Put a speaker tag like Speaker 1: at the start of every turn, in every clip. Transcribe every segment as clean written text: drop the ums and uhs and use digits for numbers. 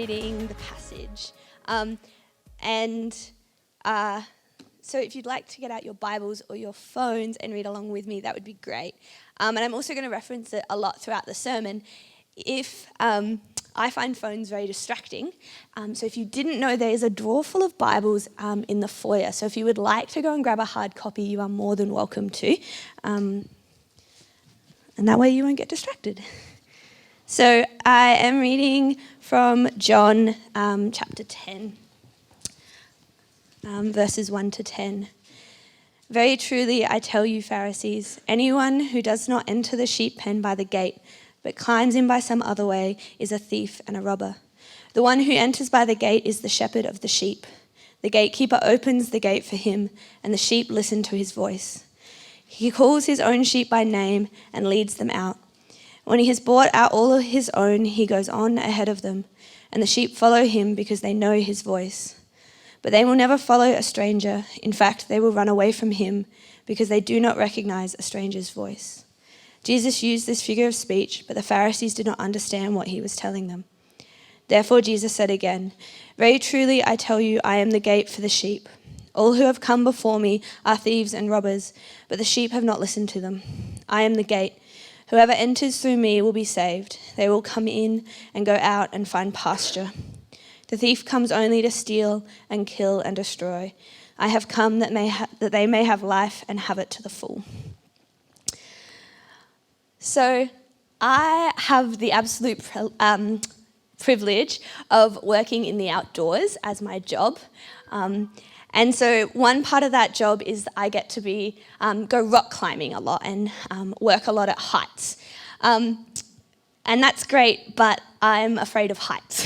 Speaker 1: reading the passage. So if you'd like to get out your Bibles or your phones and read along with me, that would be great. And I'm also going to reference it a lot throughout the sermon. I find phones very distracting. So if you didn't know, there is a drawer full of Bibles in the foyer. So if you would like to go and grab a hard copy, you are more than welcome to. And that way you won't get distracted. So I am reading from John chapter 10, verses 1 to 10. Very truly I tell you, Pharisees, anyone who does not enter the sheep pen by the gate, but climbs in by some other way, is a thief and a robber. The one who enters by the gate is the shepherd of the sheep. The gatekeeper opens the gate for him, and the sheep listen to his voice. He calls his own sheep by name and leads them out. When he has brought out all of his own, he goes on ahead of them, and the sheep follow him because they know his voice. But they will never follow a stranger. In fact, they will run away from him because they do not recognize a stranger's voice. Jesus used this figure of speech, but the Pharisees did not understand what he was telling them. Therefore Jesus said again, very truly I tell you, I am the gate for the sheep. All who have come before me are thieves and robbers, but the sheep have not listened to them. I am the gate. Whoever enters through me will be saved. They will come in and go out and find pasture. The thief comes only to steal and kill and destroy. I have come that they may have life and have it to the full. So I have the absolute privilege of working in the outdoors as my job. And so one part of that job is that I get to go rock climbing a lot and work a lot at heights. And that's great, but I'm afraid of heights.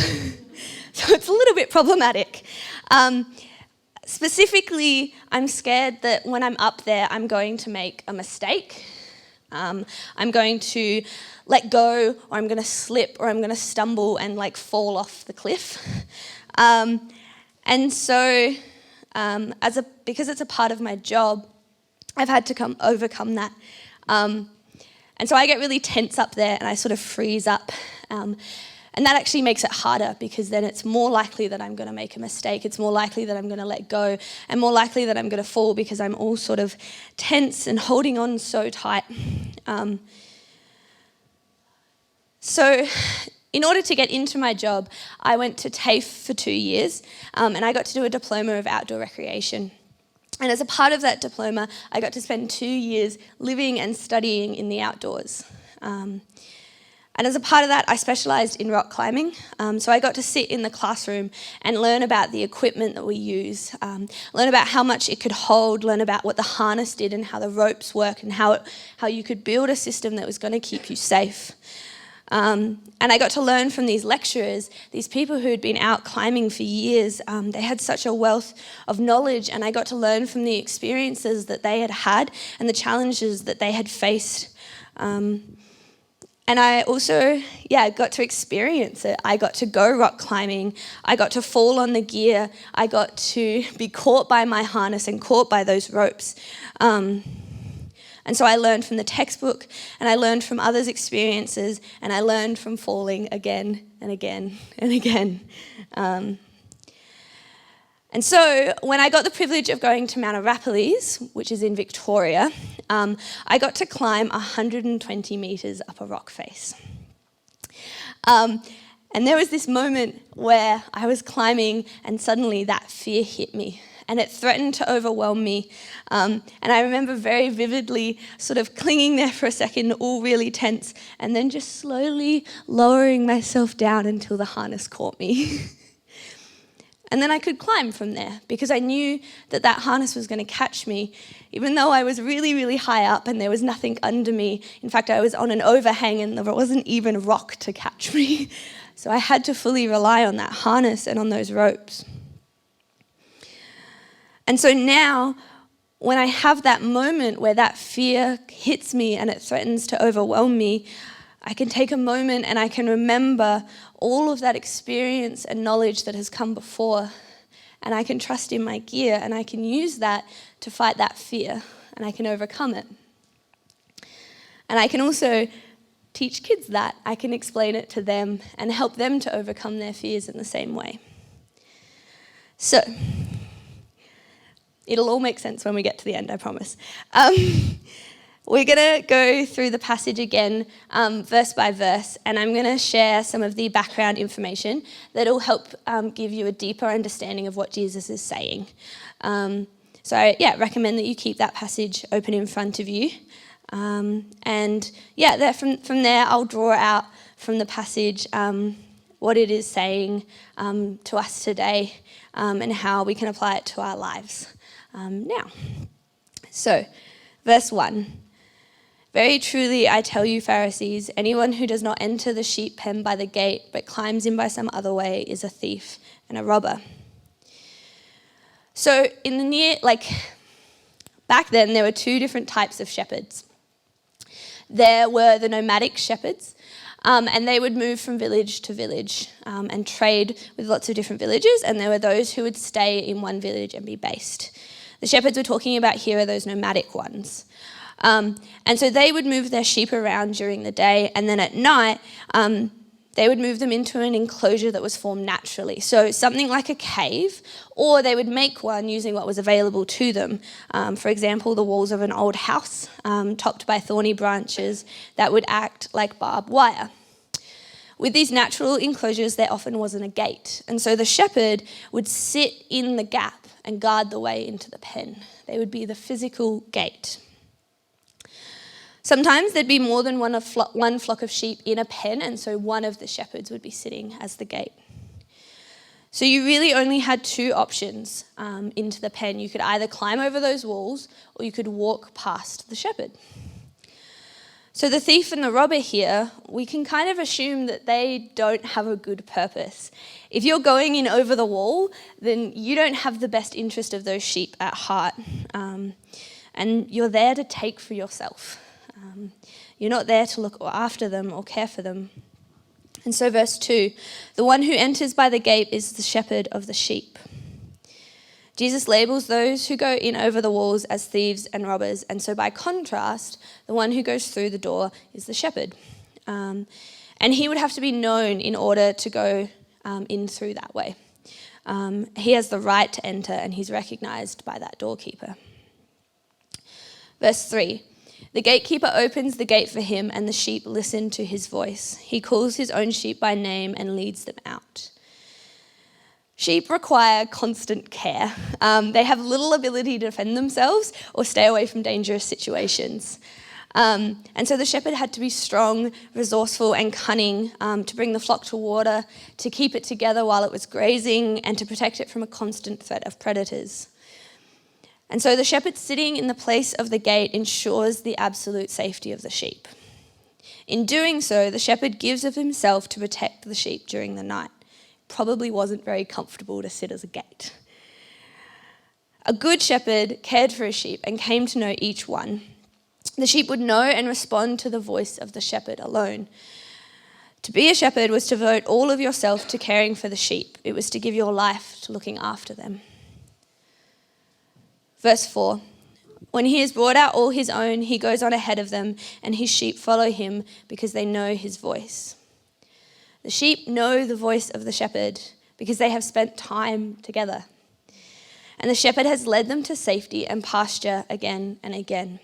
Speaker 1: So it's a little bit problematic. Specifically, I'm scared that when I'm up there, I'm going to make a mistake. I'm going to let go, or I'm going to slip, or I'm going to stumble and fall off the cliff. And so because it's a part of my job, I've had to overcome that. And so I get really tense up there and I sort of freeze up. And that actually makes it harder because then it's more likely that I'm going to make a mistake. It's more likely that I'm going to let go and more likely that I'm going to fall because I'm all sort of tense and holding on so tight. So in order to get into my job, I went to TAFE for 2 years and I got to do a diploma of outdoor recreation. And as a part of that diploma, I got to spend 2 years living and studying in the outdoors. And as a part of that, I specialised in rock climbing. So I got to sit in the classroom and learn about the equipment that we use, learn about how much it could hold, learn about what the harness did and how the ropes work and how you could build a system that was going to keep you safe. And I got to learn from these lecturers, these people who had been out climbing for years. They had such a wealth of knowledge, and I got to learn from the experiences that they had had and the challenges that they had faced. And I also, got to experience it. I got to go rock climbing. I got to fall on the gear. I got to be caught by my harness and caught by those ropes. And so I learned from the textbook, and I learned from others' experiences, and I learned from falling again and again and again. And so when I got the privilege of going to Mount Arapiles, which is in Victoria, I got to climb 120 metres up a rock face. And there was this moment where I was climbing and suddenly that fear hit me and it threatened to overwhelm me. And I remember very vividly sort of clinging there for a second, all really tense, and then just slowly lowering myself down until the harness caught me. And then I could climb from there because I knew that harness was going to catch me, even though I was really, really high up and there was nothing under me. In fact, I was on an overhang and there wasn't even a rock to catch me. So I had to fully rely on that harness and on those ropes. And so now, when I have that moment where that fear hits me and it threatens to overwhelm me, I can take a moment and I can remember all of that experience and knowledge that has come before, and I can trust in my gear and I can use that to fight that fear and I can overcome it. And I can also teach kids that, I can explain it to them and help them to overcome their fears in the same way. So, it'll all make sense when we get to the end, I promise. We're going to go through the passage again, verse by verse, and I'm going to share some of the background information that will help give you a deeper understanding of what Jesus is saying. So I recommend that you keep that passage open in front of you. From there I'll draw out from the passage what it is saying to us today and how we can apply it to our lives now. So, verse 1. Very truly I tell you, Pharisees, anyone who does not enter the sheep pen by the gate but climbs in by some other way is a thief and a robber. So back then there were two different types of shepherds. There were the nomadic shepherds, and they would move from village to village and trade with lots of different villages, and there were those who would stay in one village and be based. The shepherds we're talking about here are those nomadic ones. And so they would move their sheep around during the day, and then at night they would move them into an enclosure that was formed naturally. So something like a cave, or they would make one using what was available to them. For example, the walls of an old house topped by thorny branches that would act like barbed wire. With these natural enclosures, there often wasn't a gate. And so the shepherd would sit in the gap and guard the way into the pen. They would be the physical gate. Sometimes there'd be more than one flock of sheep in a pen, and so one of the shepherds would be sitting as the gate. So you really only had two options into the pen. You could either climb over those walls or you could walk past the shepherd. So the thief and the robber here, we can kind of assume that they don't have a good purpose. If you're going in over the wall, then you don't have the best interest of those sheep at heart, and you're there to take for yourself. You're not there to look after them or care for them. And so verse 2, the one who enters by the gate is the shepherd of the sheep. Jesus labels those who go in over the walls as thieves and robbers, and so by contrast, the one who goes through the door is the shepherd. And he would have to be known in order to go in through that way. He has the right to enter, and he's recognised by that doorkeeper. Verse 3, the gatekeeper opens the gate for him, and the sheep listen to his voice. He calls his own sheep by name and leads them out. Sheep require constant care. They have little ability to defend themselves or stay away from dangerous situations. And so the shepherd had to be strong, resourceful, and cunning to bring the flock to water, to keep it together while it was grazing, and to protect it from a constant threat of predators. And so the shepherd sitting in the place of the gate ensures the absolute safety of the sheep. In doing so, the shepherd gives of himself to protect the sheep during the night. Probably wasn't very comfortable to sit as a gate. A good shepherd cared for his sheep and came to know each one. The sheep would know and respond to the voice of the shepherd alone. To be a shepherd was to devote all of yourself to caring for the sheep. It was to give your life to looking after them. Verse 4, when he has brought out all his own, he goes on ahead of them, and his sheep follow him because they know his voice. The sheep know the voice of the shepherd because they have spent time together. And the shepherd has led them to safety and pasture again and again.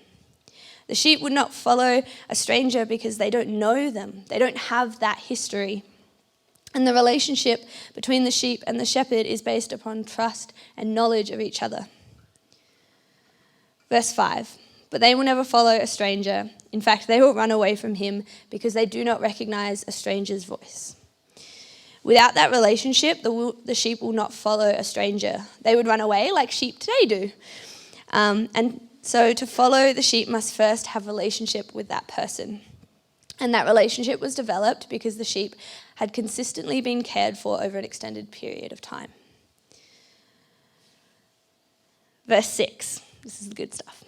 Speaker 1: The sheep would not follow a stranger because they don't know them. They don't have that history. And the relationship between the sheep and the shepherd is based upon trust and knowledge of each other. Verse 5, but they will never follow a stranger. In fact, they will run away from him because they do not recognize a stranger's voice. Without that relationship, the sheep will not follow a stranger. They would run away like sheep today do. And so to follow the sheep must first have a relationship with that person. And that relationship was developed because the sheep had consistently been cared for over an extended period of time. Verse 6. This is the good stuff.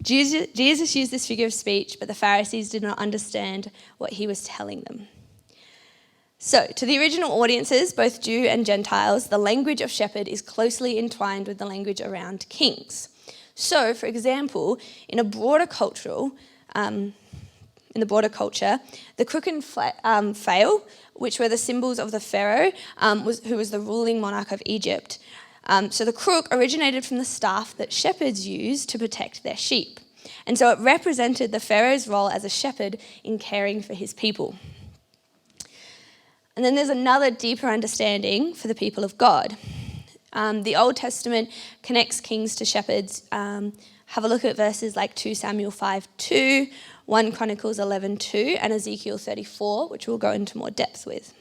Speaker 1: Jesus used this figure of speech, but the Pharisees did not understand what he was telling them. So, to the original audiences, both Jew and Gentiles, the language of shepherd is closely entwined with the language around kings. So, for example, in a broader cultural in the border culture, the crook and flail, which were the symbols of the Pharaoh, who was the ruling monarch of Egypt. So the crook originated from the staff that shepherds used to protect their sheep. And so it represented the Pharaoh's role as a shepherd in caring for his people. And then there's another deeper understanding for the people of God. The Old Testament connects kings to shepherds. Have a look at verses like 2 Samuel 5:2, 1 Chronicles 11:2, and Ezekiel 34, which we'll go into more depth with.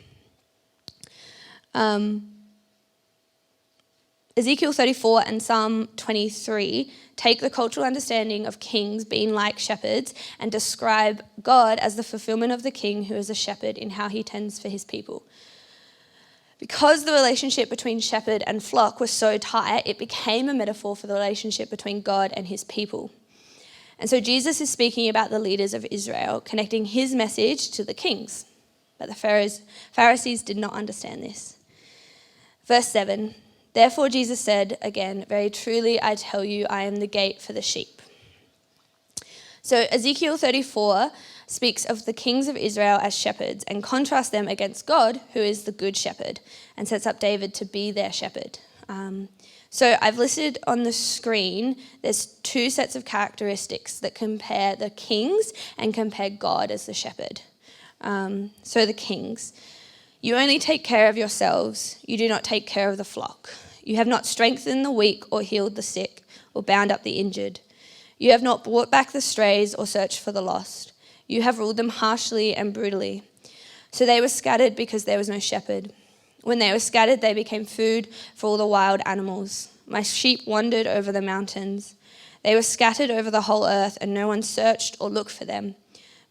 Speaker 1: Ezekiel 34 and Psalm 23 take the cultural understanding of kings being like shepherds and describe God as the fulfillment of the king who is a shepherd in how he tends for his people. Because the relationship between shepherd and flock was so tight, it became a metaphor for the relationship between God and his people. And so Jesus is speaking about the leaders of Israel, connecting his message to the kings. But the Pharisees did not understand this. Verse 7, therefore Jesus said again, very truly I tell you, I am the gate for the sheep. So Ezekiel 34 speaks of the kings of Israel as shepherds and contrasts them against God, who is the good shepherd, and sets up David to be their shepherd. So I've listed on the screen, there's two sets of characteristics that compare the kings and compare God as the shepherd. So the kings, you only take care of yourselves, you do not take care of the flock. You have not strengthened the weak or healed the sick or bound up the injured. You have not brought back the strays or searched for the lost. You have ruled them harshly and brutally. So they were scattered because there was no shepherd. When they were scattered, they became food for all the wild animals. My sheep wandered over the mountains. They were scattered over the whole earth, and no one searched or looked for them.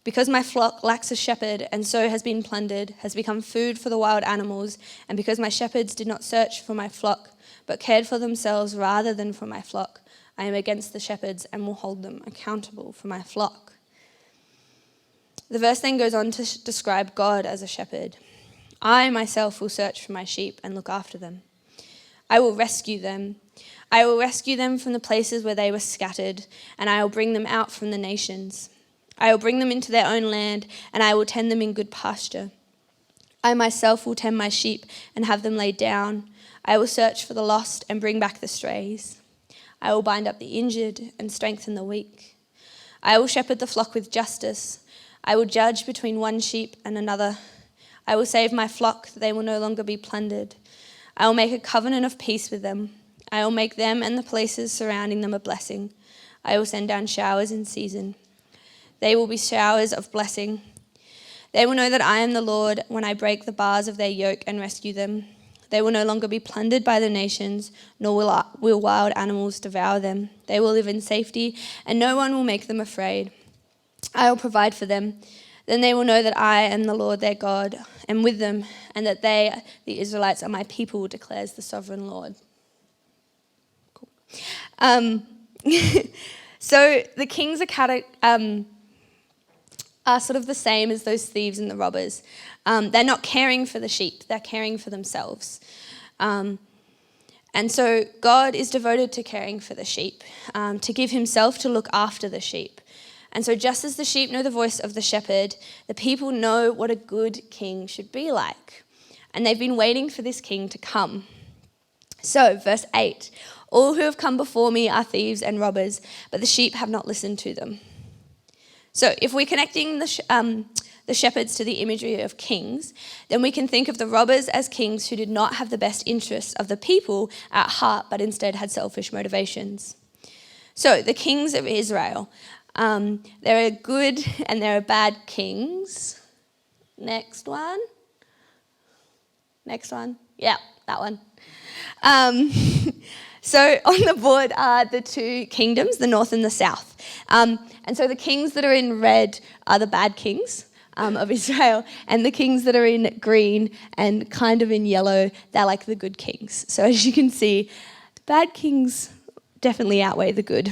Speaker 1: Because my flock lacks a shepherd, and so has been plundered, has become food for the wild animals, and because my shepherds did not search for my flock, but cared for themselves rather than for my flock, I am against the shepherds and will hold them accountable for my flock. The verse then goes on to describe God as a shepherd. I myself will search for my sheep and look after them. I will rescue them. I will rescue them from the places where they were scattered, and I will bring them out from the nations. I will bring them into their own land, and I will tend them in good pasture. I myself will tend my sheep and have them laid down. I will search for the lost and bring back the strays. I will bind up the injured and strengthen the weak. I will shepherd the flock with justice. I will judge between one sheep and another. I will save my flock, that they will no longer be plundered. I will make a covenant of peace with them. I will make them and the places surrounding them a blessing. I will send down showers in season. They will be showers of blessing. They will know that I am the Lord when I break the bars of their yoke and rescue them. They will no longer be plundered by the nations, nor will wild animals devour them. They will live in safety, and no one will make them afraid. I will provide for them. Then they will know that I am the Lord their God, and with them, and that they, the Israelites, are my people, declares the sovereign Lord. Cool. So the kings are sort of the same as those thieves and the robbers. They're not caring for the sheep, they're caring for themselves. And so God is devoted to caring for the sheep, to give himself to look after the sheep. And so just as the sheep know the voice of the shepherd, the people know what a good king should be like. And they've been waiting for this king to come. So, verse 8, all who have come before me are thieves and robbers, but the sheep have not listened to them. So if we're connecting the shepherds to the imagery of kings, then we can think of the robbers as kings who did not have the best interests of the people at heart, but instead had selfish motivations. So the kings of Israel, there are good and there are bad kings. Next one. Yeah, that one. So on the board are the two kingdoms, the north and the south. And so the kings that are in red are the bad kings of Israel, and the kings that are in green and kind of in yellow, they're like the good kings. So as you can see, the bad kings definitely outweigh the good.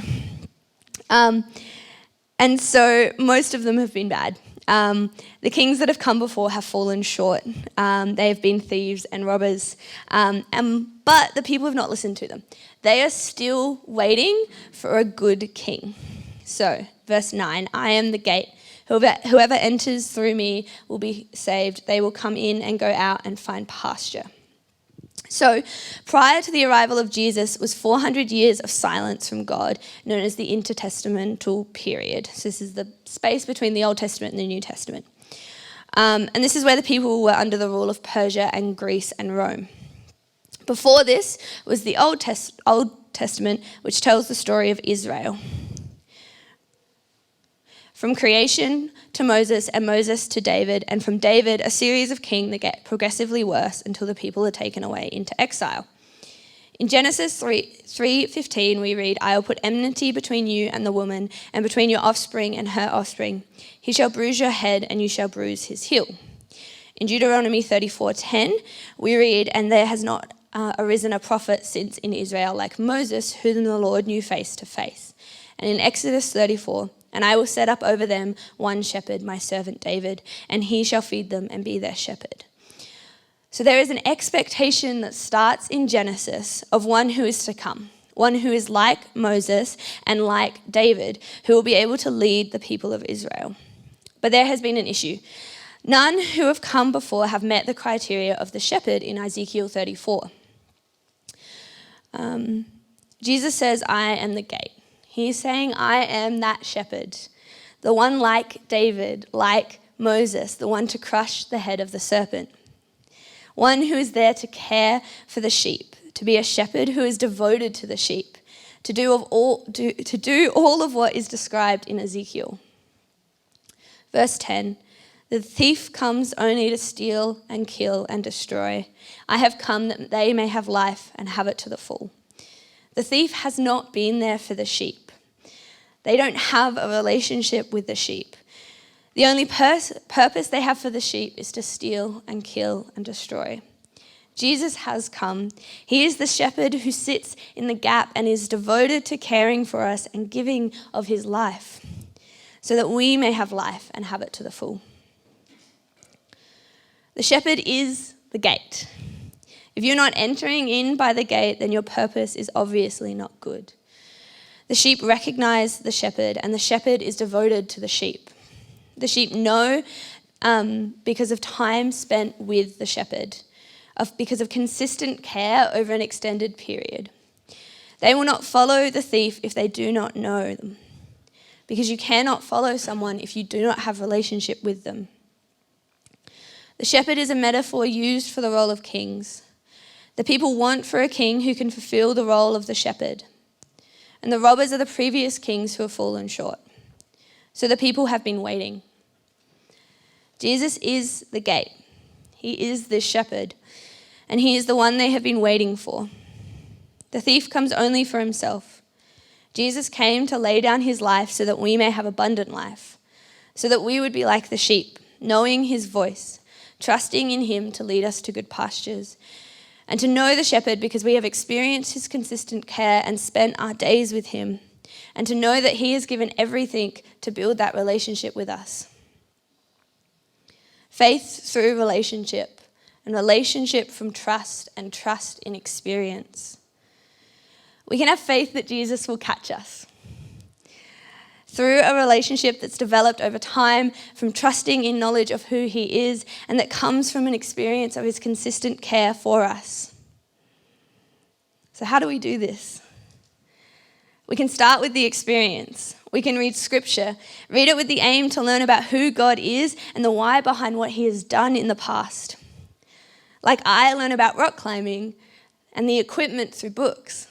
Speaker 1: And so most of them have been bad. The kings that have come before have fallen short. They have been thieves and robbers, but the people have not listened to them. They are still waiting for a good king. So Verse 9, I am the gate. Whoever enters through me will be saved. They will come in and go out and find pasture. So, prior to the arrival of Jesus was 400 years of silence from God, known as the intertestamental period. So this is the space between the Old Testament and the New Testament. And this is where the people were under the rule of Persia and Greece and Rome. Before this was the Old Testament, which tells the story of Israel. From creation to Moses, and Moses to David, and from David, a series of kings that get progressively worse until the people are taken away into exile. In Genesis 3:15, we read, I will put enmity between you and the woman, and between your offspring and her offspring. He shall bruise your head, and you shall bruise his heel. In Deuteronomy 34:10, we read, and there has not arisen a prophet since in Israel like Moses, whom the Lord knew face to face. And in Exodus 34, and I will set up over them one shepherd, my servant David, and he shall feed them and be their shepherd. So there is an expectation that starts in Genesis of one who is to come, one who is like Moses and like David, who will be able to lead the people of Israel. But there has been an issue. None who have come before have met the criteria of the shepherd in Ezekiel 34. Jesus says, I am the gate. He's saying, I am that shepherd, the one like David, like Moses, the one to crush the head of the serpent, one who is there to care for the sheep, to be a shepherd who is devoted to the sheep, to do all of what is described in Ezekiel. Verse 10, the thief comes only to steal and kill and destroy. I have come that they may have life and have it to the full. The thief has not been there for the sheep. They don't have a relationship with the sheep. The only purpose they have for the sheep is to steal and kill and destroy. Jesus has come. He is the shepherd who sits in the gap and is devoted to caring for us and giving of his life so that we may have life and have it to the full. The shepherd is the gate. If you're not entering in by the gate, then your purpose is obviously not good. The sheep recognize the shepherd, and the shepherd is devoted to the sheep. The sheep know because of time spent with the shepherd, because of consistent care over an extended period. They will not follow the thief if they do not know them, because you cannot follow someone if you do not have a relationship with them. The shepherd is a metaphor used for the role of kings. The people want for a king who can fulfill the role of the shepherd. And the robbers are the previous kings who have fallen short. So the people have been waiting. Jesus is the gate. He is this shepherd. And he is the one they have been waiting for. The thief comes only for himself. Jesus came to lay down his life so that we may have abundant life. So that we would be like the sheep, knowing his voice, trusting in him to lead us to good pastures, and to know the shepherd because we have experienced his consistent care and spent our days with him, and to know that he has given everything to build that relationship with us. Faith through relationship, and relationship from trust, and trust in experience. We can have faith that Jesus will catch us. Through a relationship that's developed over time, from trusting in knowledge of who he is, and that comes from an experience of his consistent care for us. So how do we do this? We can start with the experience. We can read scripture, read it with the aim to learn about who God is and the why behind what he has done in the past. Like I learn about rock climbing and the equipment through books.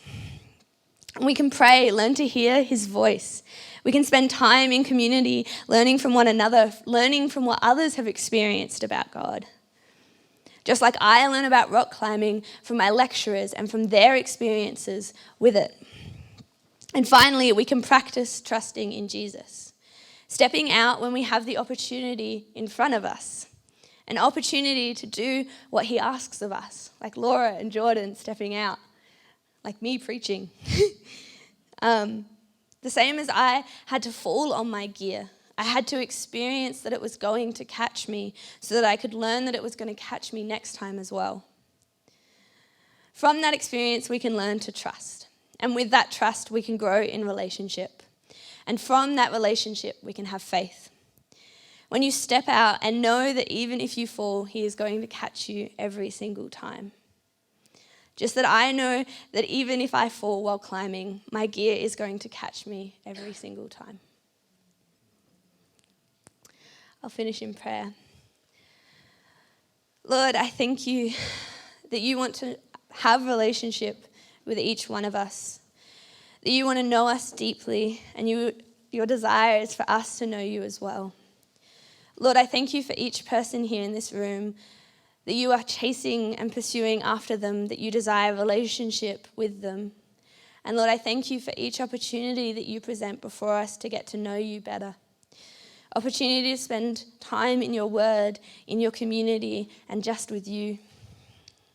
Speaker 1: We can pray, learn to hear his voice. We can spend time in community learning from one another, learning from what others have experienced about God. Just like I learn about rock climbing from my lecturers and from their experiences with it. And finally, we can practice trusting in Jesus, stepping out when we have the opportunity in front of us, an opportunity to do what he asks of us, like Laura and Jordan stepping out, like me preaching. The same as I had to fall on my gear. I had to experience that it was going to catch me so that I could learn that it was going to catch me next time as well. From that experience, we can learn to trust. And with that trust, we can grow in relationship. And from that relationship, we can have faith. When you step out and know that even if you fall, he is going to catch you every single time. Just that I know that even if I fall while climbing, my gear is going to catch me every single time. I'll finish in prayer. Lord, I thank you that you want to have a relationship with each one of us, that you want to know us deeply, and your desire is for us to know you as well. Lord, I thank you for each person here in this room, that you are chasing and pursuing after them, that you desire a relationship with them. And Lord, I thank you for each opportunity that you present before us to get to know you better. Opportunity to spend time in your word, in your community, and just with you.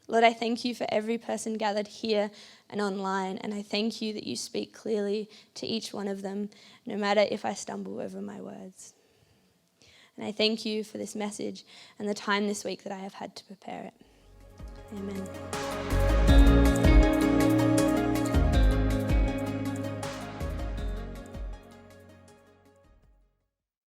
Speaker 1: Lord, I thank you for every person gathered here and online, and I thank you that you speak clearly to each one of them, no matter if I stumble over my words. And I thank you for this message and the time this week that I have had to prepare it. Amen.